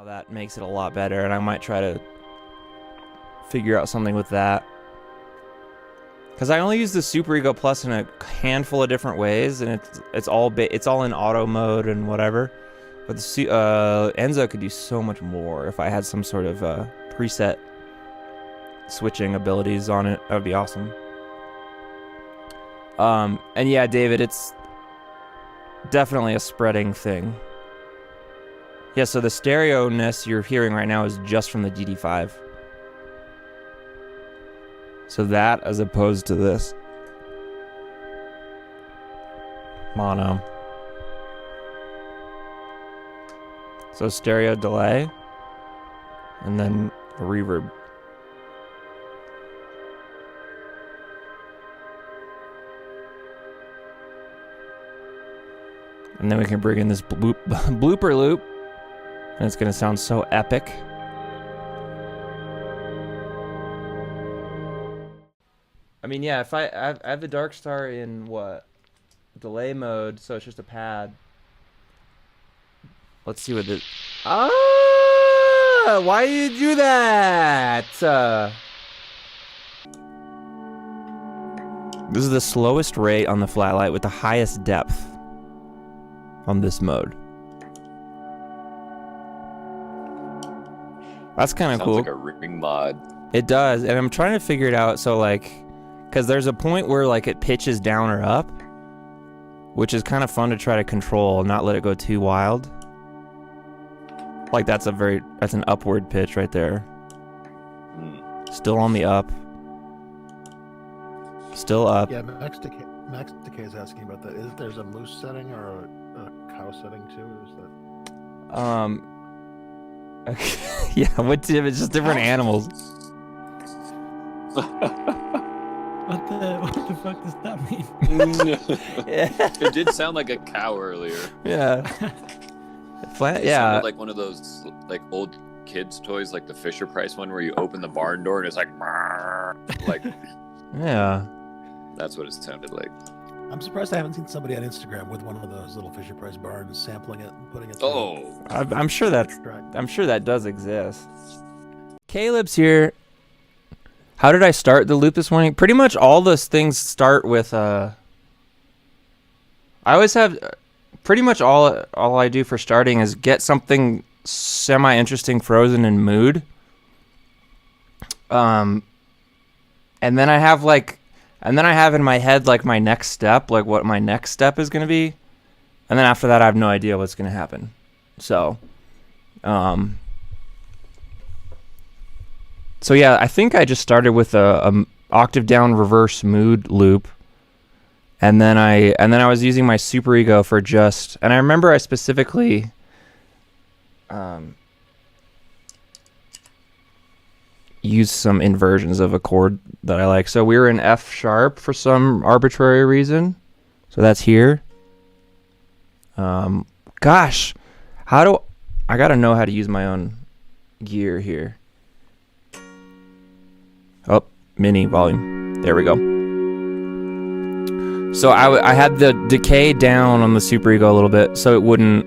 that makes it a lot better, and I might try to figure out something with that. Because I only use the Super Ego Plus in a handful of different ways, and it's all in auto mode and whatever. But the Enzo could do so much more if I had some sort of preset switching abilities on it. That would be awesome. And yeah, David, it's definitely a spreading thing. Yeah, so the stereo-ness you're hearing right now is just from the DD5. So that as opposed to this. Mono. So stereo delay. And then a reverb. And then we can bring in this blooper loop. And it's going to sound so epic. I mean, yeah, if I have the Dark Star in what? Delay mode, so it's just a pad. Let's see what this... Ah! Why did you do that? This is the slowest rate on the Flatlight with the highest depth on this mode. That's kind of cool. Sounds like a ring mod. It does, and I'm trying to figure it out. So like, because there's a point where like it pitches down or up, which is kind of fun to try to control and not let it go too wild. Like that's an upward pitch right there. Still on the up. Still up. Yeah, Max Decay is asking about that. Is there's a moose setting or a cow setting too? Is that? Yeah, it's just different animals. What the fuck does that mean? Yeah. It did sound like a cow earlier. Yeah. It Yeah. sounded like one of those like old kids' toys, like the Fisher Price one, where you open the barn door and it's like, like. Yeah. That's what it sounded like. I'm surprised I haven't seen somebody on Instagram with one of those little Fisher Price barns, sampling it and putting it. Oh, I'm sure that does exist. Caleb's here. How did I start the loop this morning? Pretty much all those things start with I always have pretty much all I do for starting is get something semi-interesting frozen in mood. And then I have in my head like my next step, like what my next step is going to be. And then after that I have no idea what's going to happen. So So yeah, I think I just started with a octave down reverse mood loop, and then I was using my Super Ego for just, and I remember I specifically used some inversions of a chord that I like. So we were in F sharp for some arbitrary reason, so that's here. Gosh, I gotta know how to use my own gear here. Oh, mini volume. There we go. So I had the decay down on the Super Ego a little bit, so it wouldn't...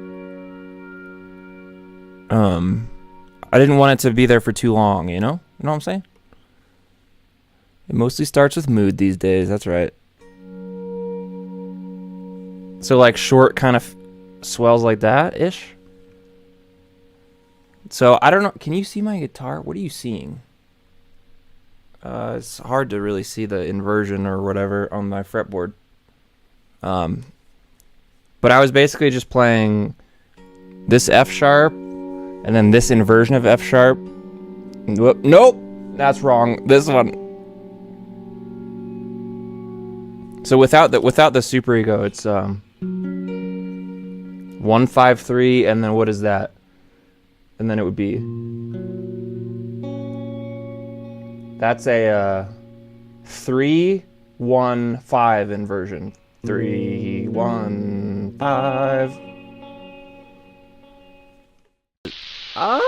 I didn't want it to be there for too long, you know? You know what I'm saying? It mostly starts with mood these days, that's right. So like short kind of swells like that-ish? So I don't know, can you see my guitar? What are you seeing? It's hard to really see the inversion or whatever on my fretboard. But I was basically just playing this F sharp and then this inversion of F sharp. Nope, that's wrong. This one. So without the Super Ego, it's 1 5 3, and then what is that? And then it would be. That's a 3 1 5 inversion. 3 1 5. Ah!